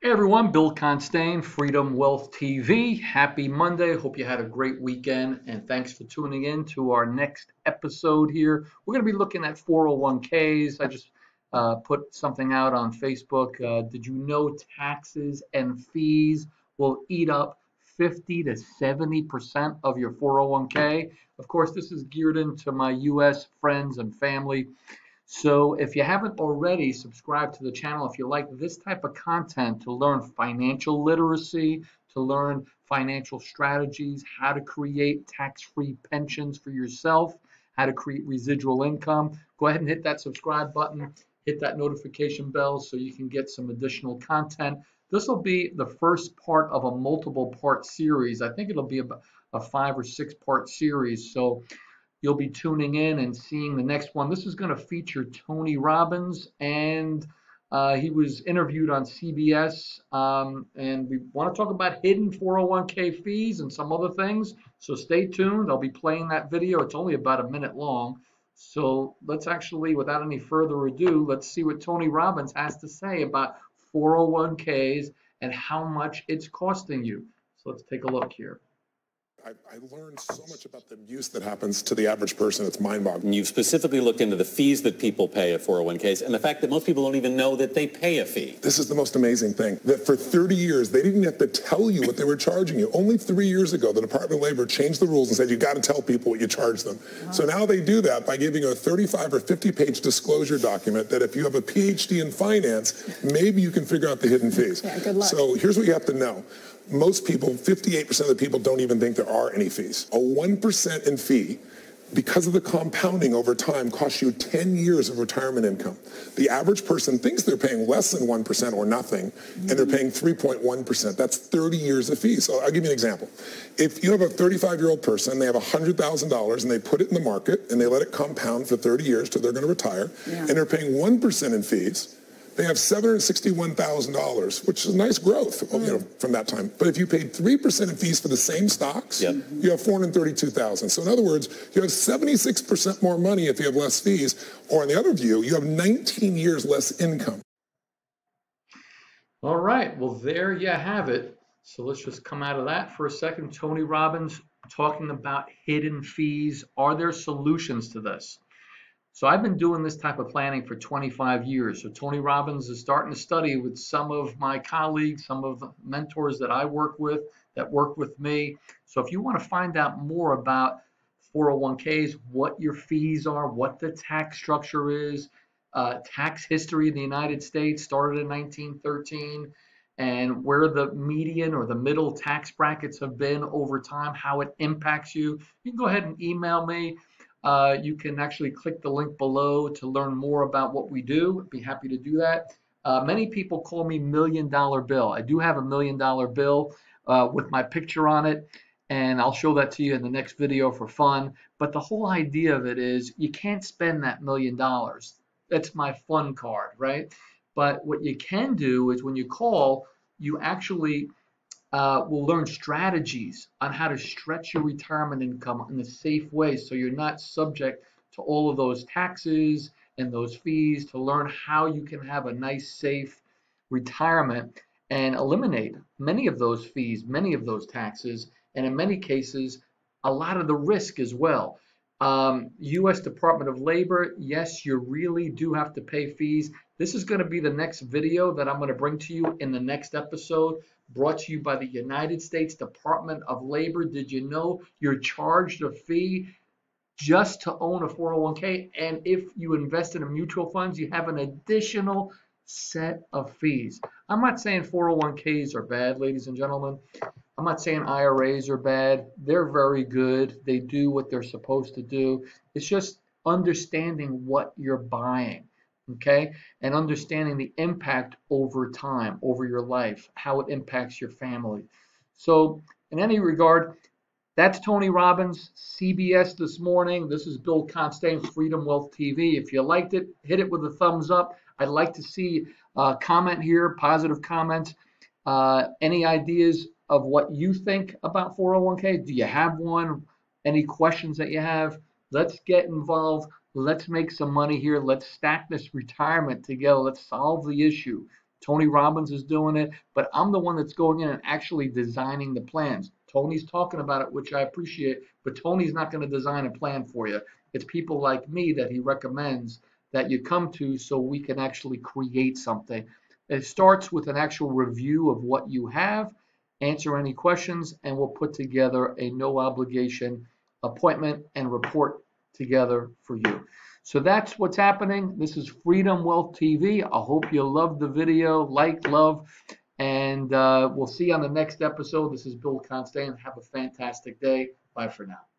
Hey everyone, Bill Constane, Freedom Wealth TV. Happy Monday. Hope you had a great weekend and thanks for tuning in to our next episode here. We're going to be looking at 401ks. I just put something out on Facebook. Did you know taxes and fees will eat up 50 to 70% of your 401k? Of course, this is geared into my US friends and family. So if you haven't already, subscribed to the channel if you like this type of content to learn financial literacy, to learn financial strategies, how to create tax-free pensions for yourself, how to create residual income. Go ahead and hit that subscribe button, hit that notification bell so you can get some additional content. This will be the first part of a multiple part series. I think it'll be about a 5 or 6 part series. So you'll be tuning in and seeing the next one. This is going to feature Tony Robbins, and he was interviewed on CBS. And we want to talk about hidden 401k fees and some other things. So stay tuned. I'll be playing that video. It's only about a minute long. So let's actually, without any further ado, let's see what Tony Robbins has to say about 401ks and how much it's costing you. So let's take a look here. I learned so much about the abuse that happens to the average person. It's mind-boggling. You've specifically looked into the fees that people pay at 401ks and the fact that most people don't even know that they pay a fee. This is the most amazing thing, that for 30 years, they didn't have to tell you what they were charging you. Only 3 years ago, the Department of Labor changed the rules and said you got to tell people what you charge them. Wow. So now they do that by giving you a 35 or 50-page disclosure document that if you have a PhD in finance, maybe you can figure out the hidden fees. Yeah, good luck. So here's what you have to know. Most people, 58% of the people don't even think there are any fees. A 1% in fee, because of the compounding over time, costs you 10 years of retirement income. The average person thinks they're paying less than 1% or nothing, and they're paying 3.1%. That's 30 years of fees. So I'll give you an example. If you have a 35-year-old person, they have $100,000, and they put it in the market, and they let it compound for 30 years till they're going to retire, and they're paying 1% in fees, they have $761,000, which is a nice growth from that time. But if you paid 3% in fees for the same stocks, you have $432,000. So in other words, you have 76% more money if you have less fees. Or on the other view, you have 19 years less income. All right, well, there you have it. So let's just come out of that for a second. Tony Robbins talking about hidden fees. Are there solutions to this? So I've been doing this type of planning for 25 years. So Tony Robbins is starting to study with some of my colleagues, some of the mentors that I work with, that work with me. So if you want to find out more about 401ks, what your fees are, what the tax structure is, tax history in the United States started in 1913, and where the median or the middle tax brackets have been over time, how it impacts you, you can go ahead and email me. You can actually click the link below to learn more about what we do. I'd be happy to do that. Many people call me $1 Million Bill. I do have a $1 Million Bill with my picture on it, and I'll show that to you in the next video for fun. But the whole idea of it is you can't spend that $1 million. That's my fun card, right? But what you can do is when you call, you actually will learn strategies on how to stretch your retirement income in a safe way so you're not subject to all of those taxes and those fees, to learn how you can have a nice, safe retirement and eliminate many of those fees, many of those taxes, and in many cases, a lot of the risk as well. U.S. Department of Labor, yes, you really do have to pay fees. This is going to be the next video that I'm going to bring to you in the next episode, brought to you by the United States Department of Labor. Did you know you're charged a fee just to own a 401k? And if you invest in a mutual funds, you have an additional set of fees. I'm not saying 401ks are bad, ladies and gentlemen. I'm not saying IRAs are bad. They're very good. They do what they're supposed to do. It's just understanding what you're buying, okay? And understanding the impact over time, over your life, how it impacts your family. So in any regard, that's Tony Robbins, CBS this morning. This is Bill Constane, Freedom Wealth TV. If you liked it, hit it with a thumbs up. I'd like to see a comment here, positive comments. Any ideas of what you think about 401k? Do you have one? Any questions that you have? Let's get involved. Let's make some money here. Let's stack this retirement together. Let's solve the issue. Tony Robbins is doing it, but I'm the one that's going in and actually designing the plans. Tony's talking about it, which I appreciate, but Tony's not going to design a plan for you. It's people like me that he recommends that you come to so we can actually create something. It starts with an actual review of what you have, answer any questions, and we'll put together a no obligation appointment and report together for you. So that's what's happening. This is Freedom Wealth TV. I hope you loved the video. Like, love, and we'll see you on the next episode. This is Bill Constantine. Have a fantastic day. Bye for now.